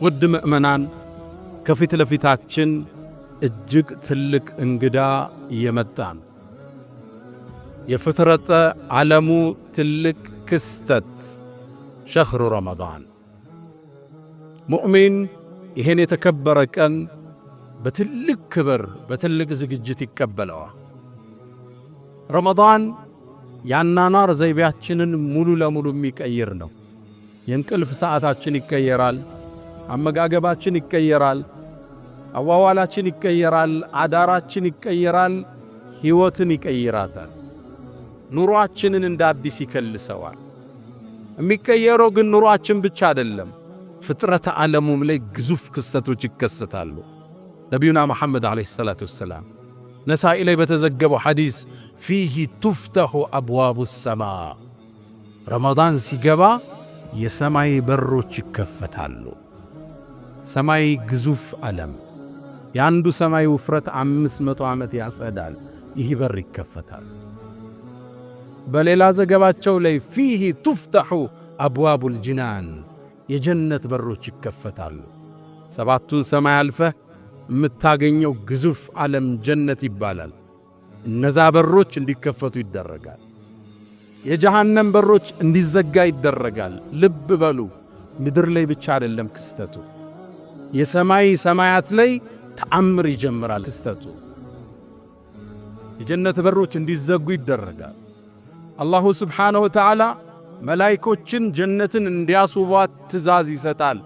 ውድ ምእመናን ከፊት ለፊታችን እጅግ ትልቅ እንግዳ እየመጣን የፍጥረተ ዓለሙ ትልቅ ክስተት ሸህሩ ረመዳን ሙእሚን ይሄን የተከበረ ቀን በትልቅ ክብር በትልቅ ዝግጅት ይቀበለዋል። ረመዳን ያናናር ዘይቤያችንን ሙሉ ለሙሉ የሚቀይር ነው። የእንቅልፍ ሰዓታችን ይቀየራል፣ አመጋገባችን ይቀየራል፣ አዋዋላችን ይቀየራል፣ አዳራችን ይቀየራል፣ ሕይወትን ይቀይራታል። ኑሮአችንን እንደ አዲስ ይከልሰዋል። የሚቀየረው ግን ኑሮአችን ብቻ አይደለም፣ ፍጥረተ ዓለሙም ላይ ግዙፍ ክስተቶች ይከሰታሉ። ነቢዩና መሐመድ ዓለይሂ ሰላቱ ወሰላም ነሳኢ ላይ በተዘገበው ሐዲስ ፊህ ቱፍተሑ አብዋቡ ሰማ፣ ረመዳን ሲገባ የሰማይ በሮች ይከፈታሉ። ሰማይ ግዙፍ ዓለም፣ የአንዱ ሰማይ ውፍረት 500 ዓመት ያጸዳል። ይህ በር ይከፈታል። በሌላ ዘገባቸው ላይ ፊህ ቱፍተሑ አብዋቡል ጅናን፣ የጀነት በሮች ይከፈታሉ። ሰባቱን ሰማይ አልፈህ የምታገኘው ግዙፍ ዓለም ጀነት ይባላል። እነዛ በሮች እንዲከፈቱ ይደረጋል። የጀሃነም በሮች እንዲዘጋ ይደረጋል። ልብ በሉ፣ ምድር ላይ ብቻ አይደለም ክስተቱ፣ የሰማይ ሰማያት ላይ ተአምር ይጀምራል ክስተቱ። የጀነት በሮች እንዲዘጉ ይደረጋል። አላሁ ስብሓነሁ ወተዓላ መላይኮችን ጀነትን እንዲያስውቧት ትእዛዝ ይሰጣል።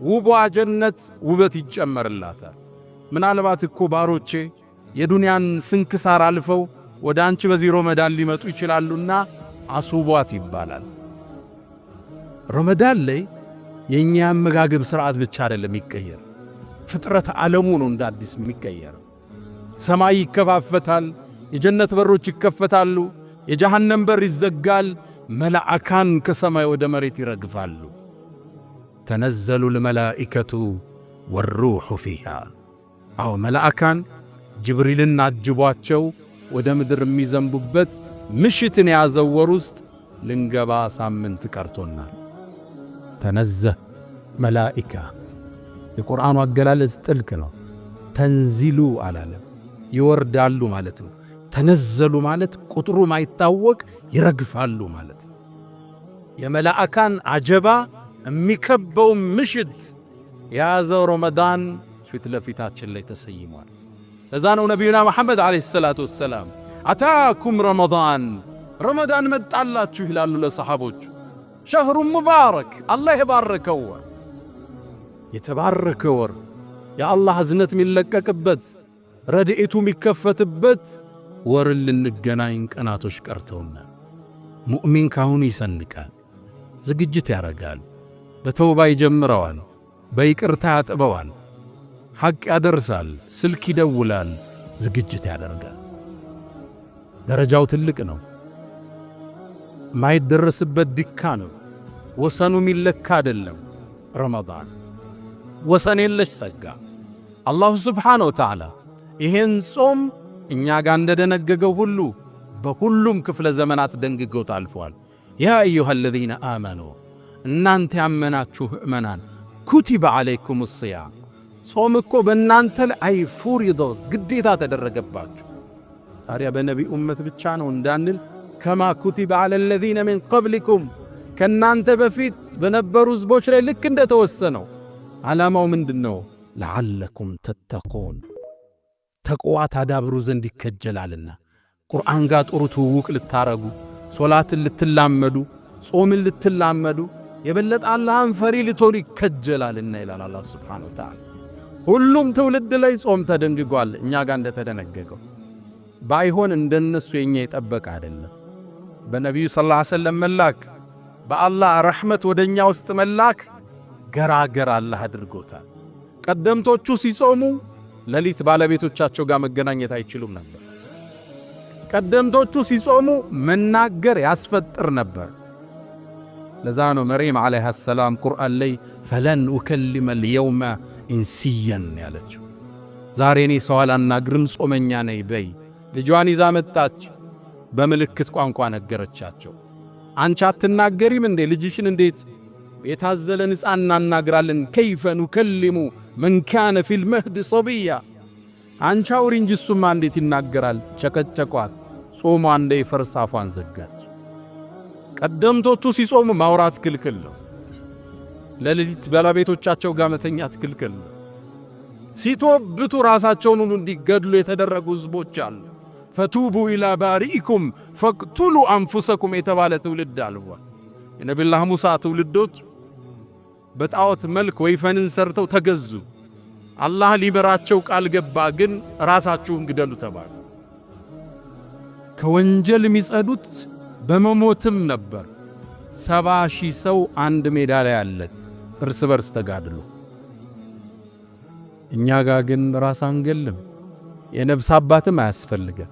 ውቧ ጀነት ውበት ይጨመርላታል። ምናልባት እኮ ባሮቼ የዱንያን ስንክሳር አልፈው ወደ አንቺ በዚህ ረመዳን ሊመጡ ይችላሉና አስውቧት ይባላል። ረመዳን ላይ የኛ አመጋገብ ሥርዓት ብቻ አይደለም ይቀየር፣ ፍጥረት ዓለሙ ነው እንደ አዲስ የሚቀየር። ሰማይ ይከፋፈታል፣ የጀነት በሮች ይከፈታሉ፣ የጀሃነም በር ይዘጋል። መላእካን ከሰማይ ወደ መሬት ይረግፋሉ። ተነዘሉ ልመላኢከቱ ወሩሑ ፊሃ። አዎ መላእካን ጅብሪልን አጅቧቸው ወደ ምድር የሚዘንቡበት ምሽትን የያዘው ወር ውስጥ ልንገባ ሳምንት ቀርቶናል። ተነዘህ መላኢካ፣ የቁርአኑ አገላለጽ ጥልቅ ነው። ተንዚሉ አላለም፣ ይወርዳሉ ማለት ነው። ተነዘሉ ማለት ቁጥሩ ማይታወቅ ይረግፋሉ ማለት ነው። የመላእካን አጀባ የሚከበው ምሽት የያዘው ረመዳን ፊት ለፊታችን ላይ ተሰይሟል። ለዛ ነው ነቢዩና መሐመድ ዓለይሂ ሰላቱ ወሰላም አታኩም ረመዳን፣ ረመዳን መጣላችሁ ይላሉ ለሰሓቦቹ። ሸህሩ ሙባረክ፣ አላህ የባረከው ወር፣ የተባረከ ወር፣ የአላህ እዝነት የሚለቀቅበት ረድኤቱ የሚከፈትበት ወርን ልንገናኝ ቀናቶች ቀርተውናል። ሙእሚን ካሁኑ ይሰንቃል፣ ዝግጅት ያረጋል፣ በተውባ ይጀምረዋል፣ በይቅርታ ያጥበዋል፣ ሐቅ ያደርሳል፣ ስልክ ይደውላል፣ ዝግጅት ያደርጋል። ደረጃው ትልቅ ነው፣ ማይደረስበት ድካ ነው። ወሰኑ የሚለካ አይደለም። ረመዳን ወሰን የለሽ ጸጋ። አላሁ ስብሓነሁ ወተዓላ ይሄን ጾም እኛ ጋር እንደደነገገው ሁሉ በሁሉም ክፍለ ዘመናት ደንግጎት አልፏል። ያ አዩሃ አለዚነ አመኑ፣ እናንተ ያመናችሁ ምእመናን፣ ኩቲበ ዓለይኩም ሲያም፣ ጾም እኮ በእናንተ ላይ ፉሪዶ ግዴታ ተደረገባችሁ። ታዲያ በነቢይ ኡመት ብቻ ነው እንዳንል ከማ ኩቲበ ዓለ አለዚነ ሚን ቀብሊኩም፣ ከእናንተ በፊት በነበሩ ሕዝቦች ላይ ልክ እንደተወሰነው። ዓላማው ምንድን ነው? ለዓለኩም ተተቁን፣ ተቅዋ ታዳብሩ ዘንድ ይከጀላልና። ቁርአን ጋር ጥሩ ትውውቅ ልታረጉ፣ ሶላትን ልትላመዱ፣ ጾምን ልትላመዱ፣ የበለጠ አላህን ፈሪ ልትሆኑ ይከጀላልና ይላል አላህ ሱብሓነሁ ወተዓላ። ሁሉም ትውልድ ላይ ጾም ተደንግጓል፣ እኛ ጋር እንደተደነገገው። ባይሆን እንደነሱ የኛ የጠበቀ አይደለም። በነቢዩ ሰለላሁ ዐለይሂ ወሰለም መላክ፣ በአላህ ረሕመት ወደኛ ውስጥ መላክ ገራገር አላህ አድርጎታል። ቀደምቶቹ ሲጾሙ ሌሊት ባለቤቶቻቸው ጋር መገናኘት አይችሉም ነበር። ቀደምቶቹ ሲጾሙ መናገር ያስፈጥር ነበር። ለዛ ነው መርየም ዓለይሃ ሰላም ቁርአን ላይ ፈለን ኡከሊመ ልየውመ ኢንሲየን ያለችው። ዛሬ እኔ ሰው አላናግርም ጾመኛ ነኝ በይ። ልጇን ይዛ መጣች፣ በምልክት ቋንቋ ነገረቻቸው። አንቺ አትናገሪም እንዴ? ልጅሽን እንዴት የታዘለን ሕፃን እናናግራለን። ከይፈ ኑከሊሙ መን ካነ ፊል መህድ ሰቢያ። አንቺ አውሪ እንጂ እሱማ እንዴት ይናገራል? ቸከቸቋት። ጾሟ እንዳይፈርስ አፏን ዘጋች። ቀደምቶቹ ሲጾሙ ማውራት ክልክል ነው። ለሌሊት ባለቤቶቻቸው ጋር መተኛት ክልክል ነው። ሲቶብቱ ራሳቸውን ሁሉ እንዲገድሉ የተደረጉ ህዝቦች አሉ። ፈቱቡ ኢላ ባሪኢኩም ፈቅቱሉ አንፉሰኩም የተባለ ትውልድ አልፏል። የነቢዩላህ ሙሳ ትውልዶች በጣዖት መልክ ወይፈንን ሰርተው ተገዙ። አላህ ሊበራቸው ቃል ገባ፣ ግን ራሳችሁን ግደሉ ተባሉ። ከወንጀል የሚጸዱት በመሞትም ነበር። 70,000 ሰው አንድ ሜዳ ላይ አለ፣ እርስ በርስ ተጋድሎ። እኛ ጋር ግን ራስ አንገልም፣ የነፍስ አባትም አያስፈልገን።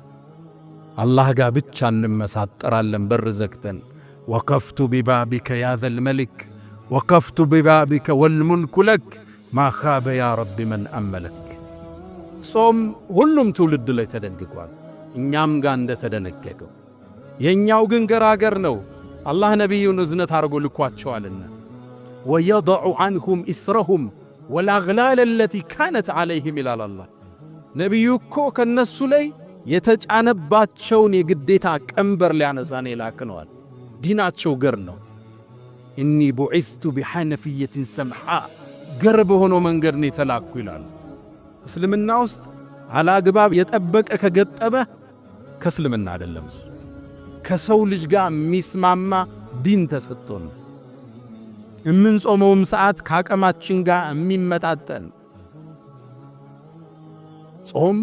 አላህ ጋር ብቻ እንመሳጠራለን በር ዘግተን። ወቀፍቱ ቢባቢከ ያ ዘል መሊክ ወቀፍቱ ቢባቢከ ወልሙልኩ ለክ ማ ኻበ ያ ረቢ መን አመለክ። ጾም ሁሉም ትውልድ ላይ ተደንግጓል፣ እኛም ጋር እንደተደነገገው። የኛው ግን ገራገር ነው። አላህ ነቢዩን እዝነት አድርጎ ልኳቸዋልና ወየضዑ ዐንሁም ኢስረሁም ወልአግላል አለቲ ካነት ዐለይሂም ይላል አላህ። ነቢዩ እኮ ከነሱ ላይ የተጫነባቸውን የግዴታ ቀንበር ሊያነሳን የላክነዋል። ዲናቸው ገር ነው። ኢኒ ቡዒስቱ ቢሐነፊየትን ሰምሓ፣ ገር በሆነው መንገድ ነው የተላኩ ይላሉ። እስልምና ውስጥ አላግባብ የጠበቀ ከገጠበ ከእስልምና አይደለም። እሱ ከሰው ልጅ ጋር የሚስማማ ዲን ተሰጥቶን የምንጾመውም ሰዓት ከአቅማችን ጋር የሚመጣጠን። ጾም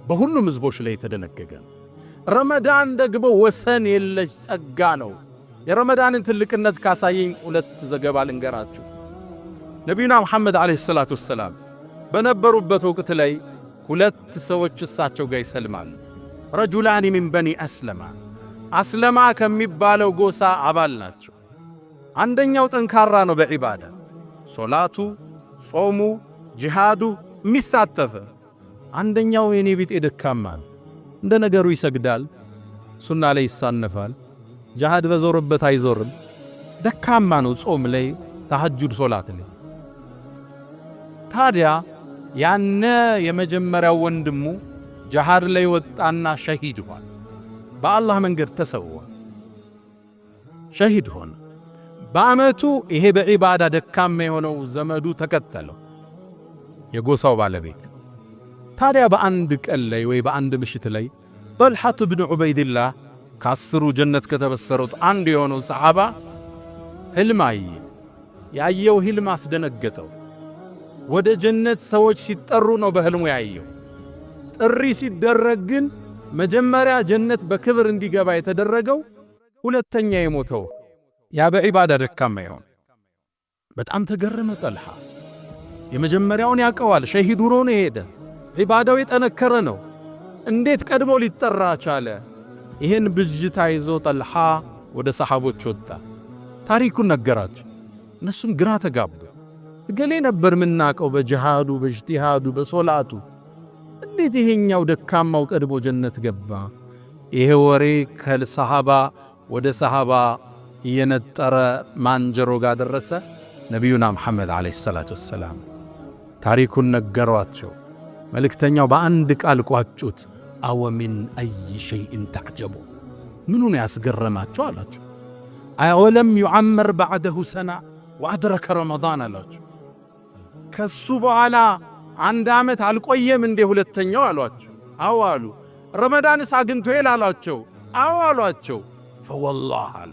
በሁሉም ህዝቦች ላይ የተደነገገ። ረመዳን ደግሞ ወሰን የለሽ ጸጋ ነው። የረመዳንን ትልቅነት ካሳየኝ 2 ዘገባ ልንገራችሁ። ነቢዩና ሙሐመድ ዓለይሂ ሰላቱ ወሰላም በነበሩበት ወቅት ላይ 2 ሰዎች እሳቸው ጋር ይሰልማሉ። ረጁላኒ ሚን በኒ አስለማ፣ አስለማ ከሚባለው ጎሳ አባል ናቸው። አንደኛው ጠንካራ ነው በዒባዳ፣ ሶላቱ፣ ጾሙ፣ ጂሃዱ የሚሳተፈ። አንደኛው የኔ ቢጤ ደካማ ነው። እንደ ነገሩ ይሰግዳል፣ ሱና ላይ ይሳነፋል፣ ጂሃድ በዞርበት አይዞርም። ደካማ ነው ጾም ላይ፣ ተሐጁድ ሶላት ላይ። ታዲያ ያነ የመጀመሪያው ወንድሙ ጂሃድ ላይ ወጣና ሸሂድ ሆነ። በአላህ መንገድ ተሰዋ፣ ሸሂድ ሆነ። በአመቱ ይሄ በዒባዳ ደካማ የሆነው ዘመዱ ተከተለው፣ የጎሳው ባለቤት። ታዲያ በአንድ ቀን ላይ ወይ በአንድ ምሽት ላይ ጠልሐት ብን ዑበይድላህ ከ10ሩ ጀነት ከተበሰሩት አንዱ የሆነው ሰሓባ ሕልም አየ። ያየው ሕልም አስደነገጠው። ወደ ጀነት ሰዎች ሲጠሩ ነው በሕልሙ ያየው። ጥሪ ሲደረግ ግን መጀመሪያ ጀነት በክብር እንዲገባ የተደረገው ሁለተኛ የሞተው ያ በዒባዳ ደካማ ይሆን። በጣም ተገረመ ጠልሐ። የመጀመሪያውን ያቀዋል፣ ሸሂድ ሆኖ ነው የሄደ፣ ዒባዳው የጠነከረ ነው። እንዴት ቀድሞ ሊጠራ ቻለ? ይሄን ብጅታ ይዞ ጠልሐ ወደ ሰሓቦች ወጣ፣ ታሪኩን ነገራቸው። እነሱም ግራ ተጋቡ። እገሌ ነበር ምናቀው በጂሃዱ፣ በእጅቲሃዱ፣ በሶላቱ፣ እንዴት ይሄኛው ደካማው ቀድሞ ጀነት ገባ? ይሄ ወሬ ከሰሃባ ወደ ሰሃባ እየነጠረ ማንጀሮ ጋር ደረሰ። ነቢዩና ሙሐመድ ዓለይሂ ሰላቱ ወሰላም ታሪኩን ነገሯቸው። መልእክተኛው በአንድ ቃል ቋጩት። አወ ሚን አይ ሸይእን ተዕጀቡ፣ ምኑን ያስገረማቸው አላቸው። አወለም ዩዓመር ባዕደሁ ሰና ወአድረከ ረመዳን አላቸው። ከሱ በኋላ 1 ዓመት አልቆየም እንዴ ሁለተኛው አሏቸው። አዎ አሉ። ረመዳንስ አግኝቶ ይላላቸው? አዎ አሏቸው። ፈወላህ አሉ፣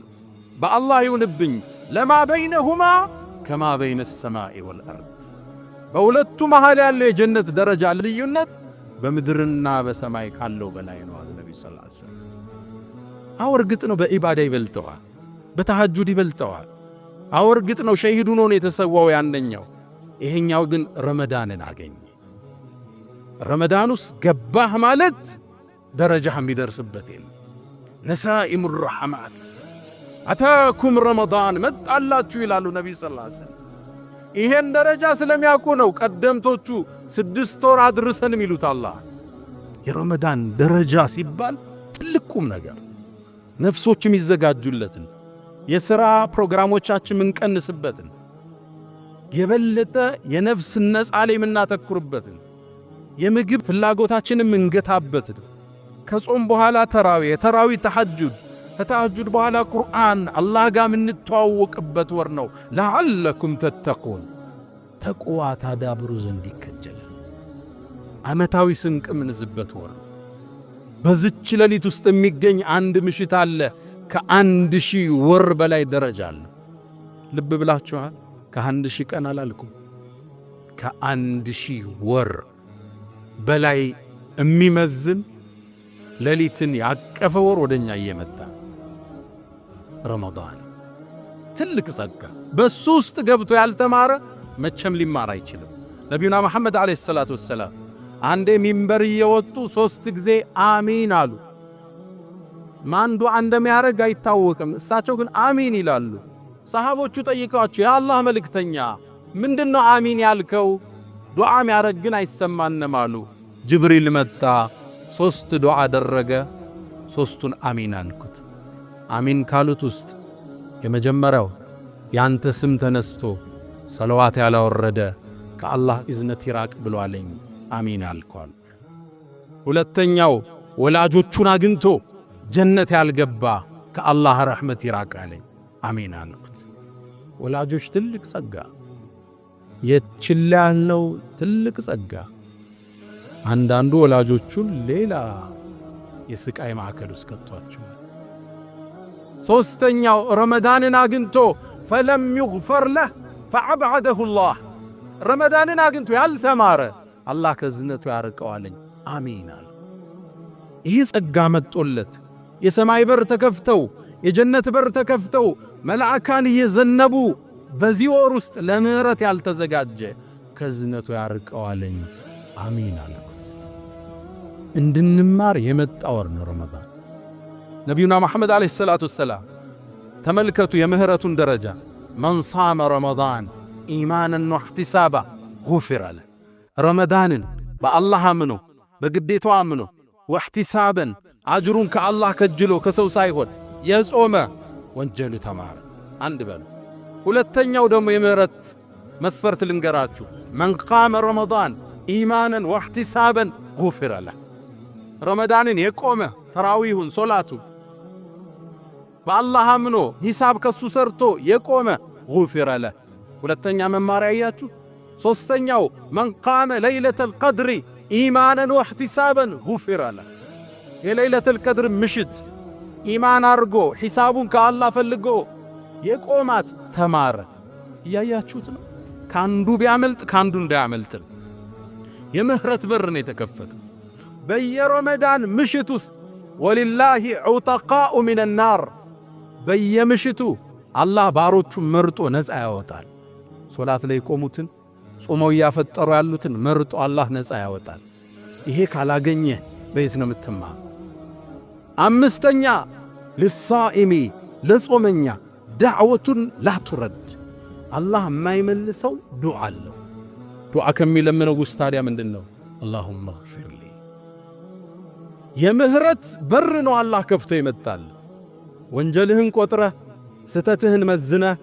በአላህ ይሁንብኝ ለማ በይነሁማ ከማ በይነ ሰማኢ ወልአርድ፣ በሁለቱ መሃል ያለው የጀነት ደረጃ ልዩነት በምድርና በሰማይ ካለው በላይ ነው አሉ ነብዩ ሰለላሁ ዐለይሂ ወሰለም። አዎ እርግጥ ነው በዒባዳ ይበልጠዋል፣ በተሐጁድ ይበልጠዋል። አዎ እርግጥ ነው ሸሂድ ሆኖ ነው የተሰዋው ያንኛው። ይሄኛው ግን ረመዳንን አገኘ። ረመዳን ውስጥ ገባህ ማለት ደረጃህ የሚደርስበት የለም። ነሳኢሙ ረሕማት አታኩም ረመዳን መጣላችሁ ይላሉ ነቢዩ ሰለላሁ ዐለይሂ ወሰለም። ይሄን ደረጃ ስለሚያውቁ ነው ቀደምቶቹ 6 ወር አድርሰን የሚሉት። አላህ የረመዳን ደረጃ ሲባል ትልቅ ቁም ነገር፣ ነፍሶች የሚዘጋጁለትን የሥራ ፕሮግራሞቻችን ምንቀንስበትን የበለጠ የነፍስ ነጻ ላይ ምናተኩርበትን የምግብ ፍላጎታችንን ምንገታበትን ከጾም በኋላ ተራዊ ተሐጁድ ከተሐጁድ በኋላ ቁርአን አላህ ጋር ምንተዋወቅበት ወር ነው። ለዓለኩም ተተቁን ተቅዋ ታዳብሩ ዘንድ ይከጀላል። ዓመታዊ ስንቅ ምንዝበት ወር በዚች ሌሊት ውስጥ የሚገኝ አንድ ምሽት አለ ከ1000 ወር በላይ ደረጃ አለ። ልብ ብላችኋል? ከ1000 ቀን አላልኩም፣ ከ1000 ወር በላይ የሚመዝን ሌሊትን ያቀፈ ወር ወደኛ እየመጣ ረመዳን ትልቅ ጸጋ። በሱ ውስጥ ገብቶ ያልተማረ መቼም ሊማር አይችልም። ነቢዩና መሐመድ አለይሂ ሰላቱ ወሰላም አንዴ ሚንበር እየወጡ 3 ጊዜ አሚን አሉ። ማን ዱዓ እንደሚያደርግ አይታወቅም። እሳቸው ግን አሚን ይላሉ። ሰሃቦቹ ጠይቀዋቸው ያ አላህ መልእክተኛ ምንድነው አሚን ያልከው? ዱዓ የሚያደርግ ግን አይሰማንም አሉ። ጅብሪል መጣ፣ 3 ዱዓ አደረገ፣ 3ቱን አሚን አልኩት። አሚን ካሉት ውስጥ የመጀመሪያው ያንተ ስም ተነስቶ ሰለዋት ያላወረደ ከአላህ እዝነት ይራቅ ብሏለኝ፣ አሚን አልኳል። ሁለተኛው ወላጆቹን አግኝቶ ጀነት ያልገባ ከአላህ ረሕመት ይራቅ አለኝ፣ አሚን አልኩት። ወላጆች ትልቅ ጸጋ፣ የችላ ያለው ትልቅ ጸጋ። አንዳንዱ ወላጆቹን ሌላ የስቃይ ማዕከል ውስጥ ከቷቸዋል። ሶስተኛው ረመዳንን አግኝቶ ፈለም ይግፈር ለህ ፈዐብዐደሁ ላህ፣ ረመዳንን አግኝቶ ያልተማረ አላህ ከዝነቱ ያርቀዋለኝ፣ አሚን አለ። ይህ ጸጋ መጦለት የሰማይ በር ተከፍተው የጀነት በር ተከፍተው መልአካን እየዘነቡ በዚህ ወር ውስጥ ለምህረት ያልተዘጋጀ ከዝነቱ ያርቀዋለኝ፣ አሚን አልኩት። እንድንማር የመጣ ወር ነው ረመዳን። ነቢዩና መሐመድ አለይሂ ሰላቱ ወሰላም ተመልከቱ የምህረቱን ደረጃ። መን ሳመ ረመዳን ኢማናን ወህቲሳባ ጉፊረ ለህ። ረመዳንን በአላህ አምኖ በግዴታው አምኖ ወህቲሳበን አጅሩን ከአላህ ከጅሎ ከሰው ሳይሆን የጾመ ወንጀሉ ተማረ። አንድ በሉ። ሁለተኛው ደግሞ የምህረት መስፈርት ልንገራችሁ። መን ቃመ ረመዳን ኢማናን ወህቲሳበን ጉፊረ ለህ። ረመዳንን የቆመ ተራዊሁን ሶላቱ በአላህ አምኖ ሂሳብ ከሱ ሰርቶ የቆመ ጉፊረ ለህ። ሁለተኛ መማሪያ ያያችሁ። ሶስተኛው መን ቃመ ለይለተል ቀድሪ ኢማናን ወህቲሳበን ጉፊረ ለህ። የለይለተል ቀድር ምሽት ኢማን አርጎ ሂሳቡን ከአላህ ፈልጎ የቆማት ተማረ። እያያችሁት ነው። ካንዱ ቢያመልጥ ካንዱ እንዳያመልጥ የምህረት በር ነው የተከፈተው። በየረመዳን ምሽት ውስጥ ወሊላሂ ዑተቃኡ ሚነ ናር፣ በየምሽቱ አላህ ባሮቹን መርጦ ነፃ ያወጣል። ሶላት ላይ ቆሙትን ጾመው ያፈጠሩ ያሉትን መርጦ አላህ ነፃ ያወጣል። ይሄ ካላገኘ በየት ነው የምትማር? አምስተኛ ለሳኢሚ ለጾመኛ ዳዕወቱን ላቱረድ፣ አላህ የማይመልሰው ዱዓ አለው። ዱዓ ከሚለምነው ውስጥ ታዲያ ምንድነው? አላሁመ ግፊር ሊ። የምህረት በር ነው አላህ ከፍቶ ይመጣል። ወንጀልህን ቆጥረህ ስተትህን መዝነህ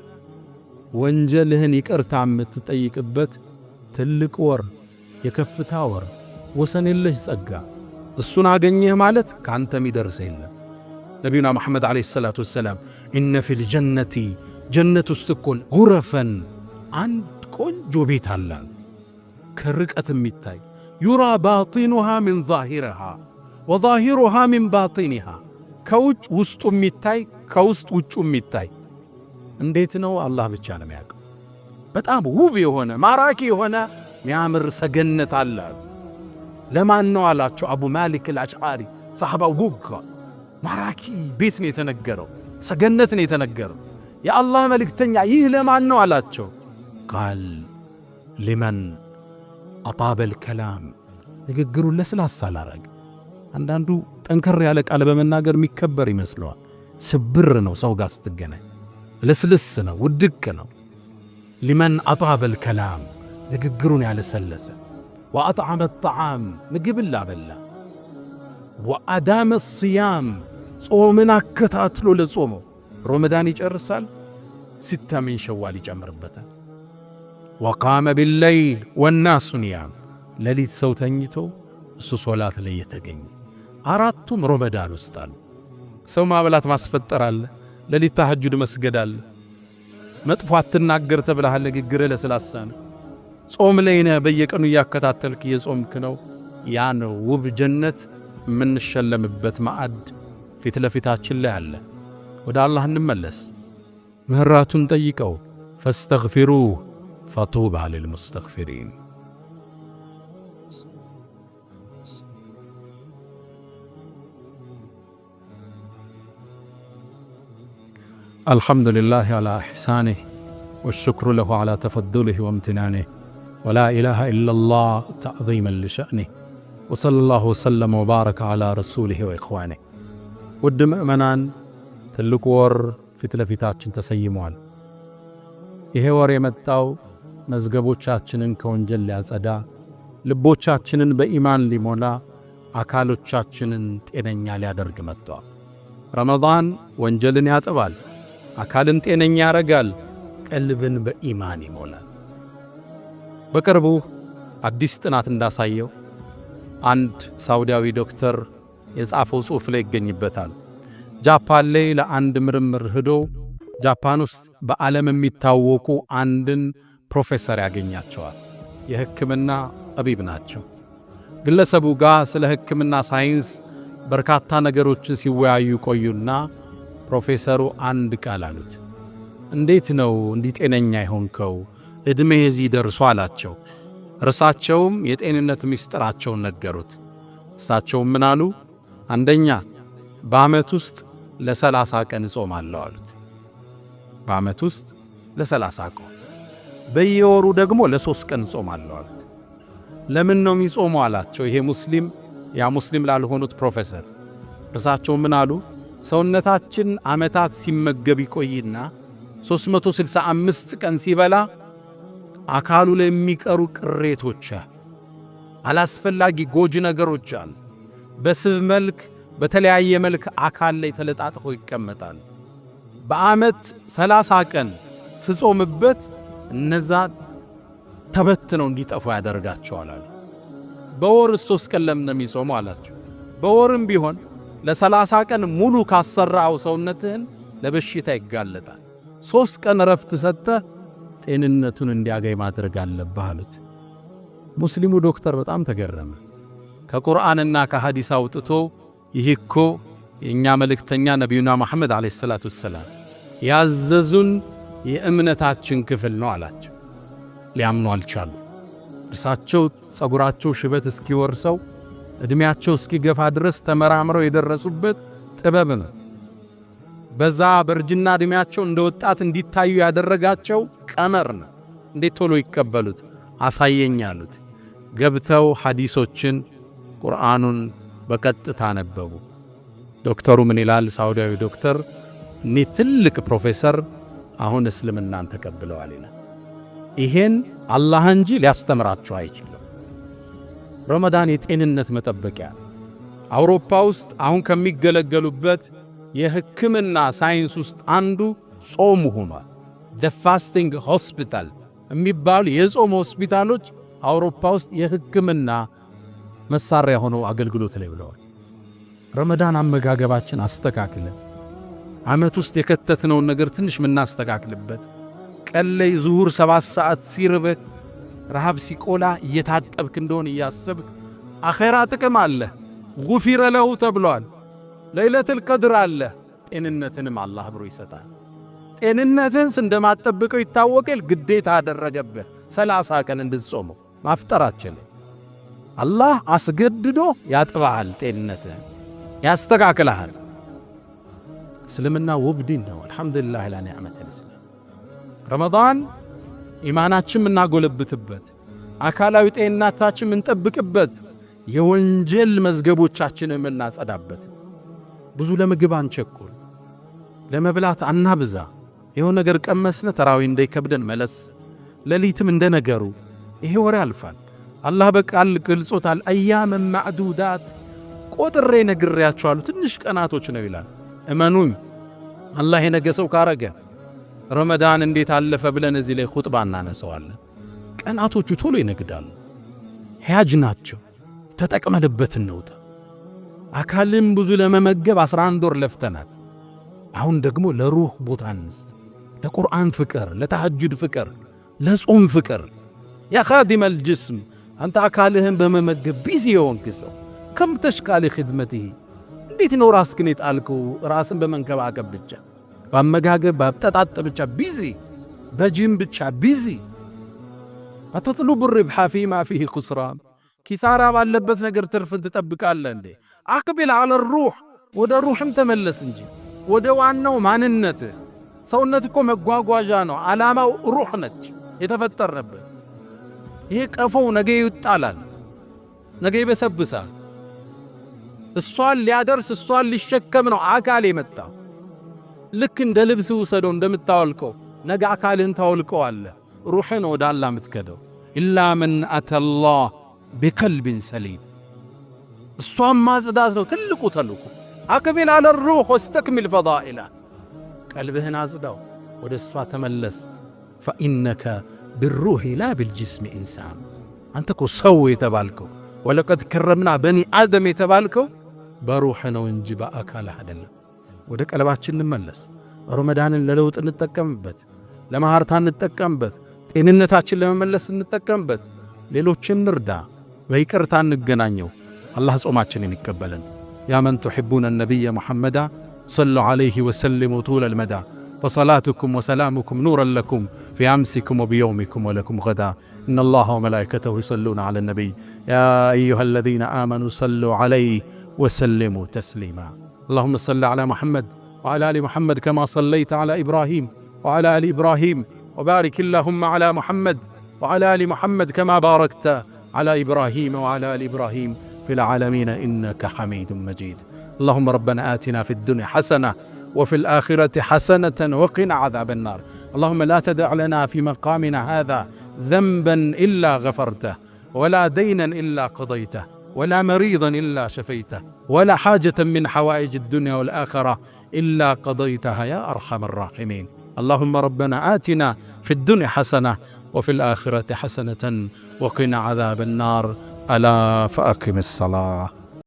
ወንጀልህን ይቅርታ የምትጠይቅበት ትልቅ ወር፣ የከፍታ ወር፣ ወሰን የለሽ ጸጋ። እሱን አገኘህ ማለት ካንተ የሚደርስ የለም። ነቢዩና መሐመድ አለይሂ ሰላቱ ወሰላም ኢነ ፊል ጀነቲ፣ ጀነት ውስጥ እኮ ጉረፈን አንድ ቆንጆ ቤት አላል ከርቀት የሚታይ ዩራ ባጢኑሃ ሚን ዛሂሪሃ ወዛሂሩሃ ሚን ባጢኒሃ፣ ከውጭ ውስጡ የሚታይ ከውስጥ ውጩ የሚታይ። እንዴት ነው? አላህ ብቻ ነው የሚያውቀው። በጣም ውብ የሆነ ማራኪ የሆነ የሚያምር ሰገነት አለ። ለማን ነው አላቸው አቡ ማሊክ አልአሽዓሪ ሰሐባው ጉጋ። ማራኪ ቤት ነው የተነገረው፣ ሰገነት ነው የተነገረው። የአላህ መልእክተኛ ይህ ለማን ነው አላቸው። ቃል ሊመን አጣበል ከላም፣ ንግግሩን ለስላሳ ላረግ። አንዳንዱ ጠንከር ያለ ቃል በመናገር የሚከበር ይመስለዋል። ስብር ነው ሰው ጋር ስትገናኝ፣ ለስልስ ነው ውድቅ ነው። ሊመን አጣበል ከላም፣ ንግግሩን ያለሰለሰ። ወአጥዓመ ጣዓም፣ ምግብን ላበላ። ወአዳመ ሲያም፣ ጾምን አከታትሎ ለጾመው። ረመዳን ይጨርሳል፣ 6 من ሸዋል ይጨምርበታል። ወቃመ ቢለይል ወናሱ ኒያም ሌሊት ሰው ተኝቶ እሱ ሶላት ላይ የተገኘ 4ቱም ረመዳን ውስጥ አሉ። ሰው ማብላት ማስፈጠር አለ፣ ሌሊት ተሐጁድ መስገድ አለ። መጥፎ አትናገር ተብለሃል፣ ንግግርህ ለስላሳ ነው። ጾም ላይ ነህ፣ በየቀኑ እያከታተልክ የጾምክ ነው። ያ ነው ውብ ጀነት የምንሸለምበት ማዕድ ፊት ለፊታችን ላይ አለ። ወደ አላህ እንመለስ፣ ምህረቱን ጠይቀው። ፈስተግፊሩህ ፈጡባ ሊልሙስተግፊሪን። الحمد لله على إحسانه والشكر له على تفضله وامتنانه ولا إله إلا الله تعظيما لشأنه وصلى الله وسلم وبارك على رسوله وإخوانه. ውድ ምእመናን ትልቁ ወር ፊት ለፊታችን ተሰይሟል። ይሄ ወር የመጣው መዝገቦቻችንን ከወንጀል ሊያጸዳ፣ ልቦቻችንን በኢማን ሊሞላ፣ አካሎቻችንን ጤነኛ ሊያደርግ መጥቷል። ረመዳን ወንጀልን ያጥባል፣ አካልን ጤነኛ ያረጋል፣ ቀልብን በኢማን ይሞላል። በቅርቡ አዲስ ጥናት እንዳሳየው አንድ ሳውዲያዊ ዶክተር የጻፈው ጽሑፍ ላይ ይገኝበታል። ጃፓን ላይ ለአንድ ምርምር ሄዶ ጃፓን ውስጥ በዓለም የሚታወቁ አንድን ፕሮፌሰር ያገኛቸዋል። የሕክምና ጠቢብ ናቸው። ግለሰቡ ጋር ስለ ሕክምና ሳይንስ በርካታ ነገሮችን ሲወያዩ ቆዩና ፕሮፌሰሩ አንድ ቃል አሉት። እንዴት ነው እንዲህ ጤነኛ የሆንከው? ዕድሜ እዚህ ደርሶ አላቸው። እርሳቸውም የጤንነት ምስጢራቸውን ነገሩት። እሳቸውም ምን አሉ? አንደኛ በዓመት ውስጥ ለ30 ቀን እጾማለሁ አሉት። በዓመት ውስጥ ለ30 ቀን፣ በየወሩ ደግሞ ለ3 ቀን እጾማለሁ አሉት። ለምን ነው የሚጾመው አላቸው። ይሄ ሙስሊም ያ ሙስሊም ላልሆኑት ፕሮፌሰር እርሳቸው ምን አሉ? ሰውነታችን ዓመታት ሲመገብ ይቆይና 365 ቀን ሲበላ አካሉ ላይ የሚቀሩ ቅሬቶች፣ አላስፈላጊ ጎጂ ነገሮች አሉ። በስብ መልክ በተለያየ መልክ አካል ላይ ተለጣጥፎ ይቀመጣል። በዓመት 30 ቀን ስጾምበት እነዛ ተበትነው እንዲጠፉ ያደርጋቸዋል አሉ። በወር 3 ቀን ለምን ነው የሚጾመው አላቸው። በወርም ቢሆን ለ30 ቀን ሙሉ ካሰራው ሰውነትህን ለበሽታ ይጋለጣል። 3 ቀን ረፍት ሰጥተህ ጤንነቱን እንዲያገኝ ማድረግ አለብህ አሉት። ሙስሊሙ ዶክተር በጣም ተገረመ። ከቁርአንና ከሐዲስ አውጥቶ ይህ እኮ የእኛ መልእክተኛ ነቢዩና መሐመድ ዓለይሂ ሰላቱ ወሰላም ያዘዙን የእምነታችን ክፍል ነው አላቸው። ሊያምኑ አልቻሉ። እርሳቸው ጸጉራቸው ሽበት እስኪወርሰው ዕድሜያቸው እስኪገፋ ድረስ ተመራምረው የደረሱበት ጥበብ ነው። በዛ በርጅና ዕድሜያቸው እንደ ወጣት እንዲታዩ ያደረጋቸው ቀመር ነው። እንዴት ቶሎ ይቀበሉት? አሳየኝ አሉት። ገብተው ሐዲሶችን ቁርአኑን በቀጥታ ነበቡ። ዶክተሩ ምን ይላል? ሳውዲያዊ ዶክተር እኔ ትልቅ ፕሮፌሰር አሁን እስልምናን ተቀብለዋል ይላል። ይሄን አላህ እንጂ ሊያስተምራቸው አይችልም። ረመዳን የጤንነት መጠበቂያ። አውሮፓ ውስጥ አሁን ከሚገለገሉበት የሕክምና ሳይንስ ውስጥ አንዱ ጾም ሆኗል። the fasting hospital የሚባሉ የጾም ሆስፒታሎች አውሮፓ ውስጥ የሕክምና መሳሪያ ሆነው አገልግሎት ላይ ብለዋል። ረመዳን አመጋገባችን አስተካክለን ዓመት ውስጥ የከተትነውን ነገር ትንሽ ምናስተካክልበት፣ ቀን ላይ ዙሁር 7 ሰዓት ሲርብህ ረሃብ ሲቆላ እየታጠብክ እንደሆነ እያሰብክ አኼራ ጥቅም አለ። ጉፊረ ለሁ ተብሏል። ለይለቱል ቀድር አለ። ጤንነትንም አላህ ብሮ ይሰጣል። ጤንነትን እንደማትጠብቀው ይታወቃል። ግዴታ አደረገብህ 30 ቀን እንድትጾመው። ማፍጠራችን አላህ አስገድዶ ያጥባሃል፣ ጤንነትህን ያስተካክልሃል። እስልምና ውብ ዲን ነው። አልሐምዱሊላህ ላ ኒዕመተል ኢስላም። ረመዳን ኢማናችን የምናጎለብትበት፣ አካላዊ ጤንነታችን የምንጠብቅበት፣ የወንጀል መዝገቦቻችንን የምናጸዳበት። ብዙ ለምግብ አንቸኩል፣ ለመብላት አናብዛ። የሆነ ነገር ቀመስነ ተራዊ እንዳይከብደን መለስ። ሌሊትም እንደነገሩ ይሄ ወሬ ያልፋል። አላህ በቃል ገልጾታል። አያመ ማዕዱዳት ቆጥሬ ነግሬያችኋለሁ፣ ትንሽ ቀናቶች ነው ይላል። እመኑኝ አላህ የነገሰው ካረገ ረመዳን እንዴት አለፈ ብለን እዚህ ላይ ኹጥባ እናነሳዋለን። ቀናቶቹ ቶሎ ይነግዳሉ። ሕያጅ ናቸው። ተጠቅመንበት እንውጣ። አካልን ብዙ ለመመገብ 11 ወር ለፍተናል። አሁን ደግሞ ለሩህ ቦታ እንስጥ። ለቁርአን ፍቅር፣ ለተሐጁድ ፍቅር፣ ለጾም ፍቅር። ያ ኻዲመል ጅስም አንተ አካልህን በመመገብ ቢዚ የሆንክ ሰው ከም ተሽቃሊ ኺድመትህ እንዴት ነው ራስህን የጣልከው? ራስን በመንከባከብ ብቻ፣ በአመጋገብ በአጠጣጥ ብቻ ቢዚ፣ በጂም ብቻ ቢዚ። አተጥሉቡ ርብሓ ፊማ ፊህ ኹስራን ኪሳራ ባለበት ነገር ትርፍን ትጠብቃለህ እንዴ? አቅቢል አለ ሩህ ወደ ሩህም ተመለስ እንጂ ወደ ዋናው ማንነት። ሰውነት እኮ መጓጓዣ ነው። ዓላማው ሩህ ነች የተፈጠረበት። ይሄ ቀፎው ነገ ይጣላል፣ ነገ ይበሰብሳል። እሷን ሊያደርስ እሷን ሊሸከም ነው አካል የመጣው። ልክ እንደ ልብስ ውሰደው እንደምታወልቀው ነገ አካልህን ታወልቀዋለህ። ሩህን ወደ አላህ የምትከደው ኢላ መን አተላህ ቢቀልቢን ሰሊም። እሷን ማጽዳት ነው ትልቁ ተልእኮ። አቅቢል አለ ሩህ ወስተክሚል ፈዳኢላ። ቀልብህን አጽዳው፣ ወደ እሷ ተመለስ። ፈኢነከ ብሩህ ላ ብልጅስም ኢንሳን። አንተ እኮ ሰው የተባልከው ወለቀድ ከረምና በኒ አደም የተባልከው በሩህ ነው እንጂ በአካልህ አይደለም። ወደ ቀልባችን እንመለስ። ረመዳንን ለለውጥ እንጠቀምበት፣ ለማህርታ እንጠቀምበት፣ ጤንነታችን ለመመለስ እንጠቀምበት። ሌሎችን እንርዳ፣ በይቅርታ እንገናኘው። አላህ ጾማችንን ይቀበለን። ያ መን ቱሒቡነ ነቢየ ሙሐመዳ ሰሉ ዐለይሂ ወሰሊሙ ጡለ ልመዳ فصلاتكم وسلامكم نورا لكم في أمسكم وبيومكم ولكم غدا إن الله وملائكته يصلون على النبي يا أيها الذين آمنوا صلوا عليه وسلموا تسليما اللهم صل على محمد وعلى آل محمد كما صليت على إبراهيم وعلى آل إبراهيم وبارك اللهم على محمد وعلى آل محمد كما باركت على إبراهيم وعلى آل إبراهيم في العالمين إنك حميد مجيد اللهم ربنا آتنا في الدنيا حسنة وفي الآخرة حسنة وقنا عذاب النار اللهم لا تدع لنا في مقامنا هذا ذنبا إلا غفرته ولا دينا إلا قضيته ولا مريضا إلا شفيته ولا حاجة من حوائج الدنيا والآخرة إلا قضيتها يا أرحم الراحمين اللهم ربنا آتنا في الدنيا حسنة وفي الآخرة حسنة وقنا عذاب النار ألا فأقم الصلاة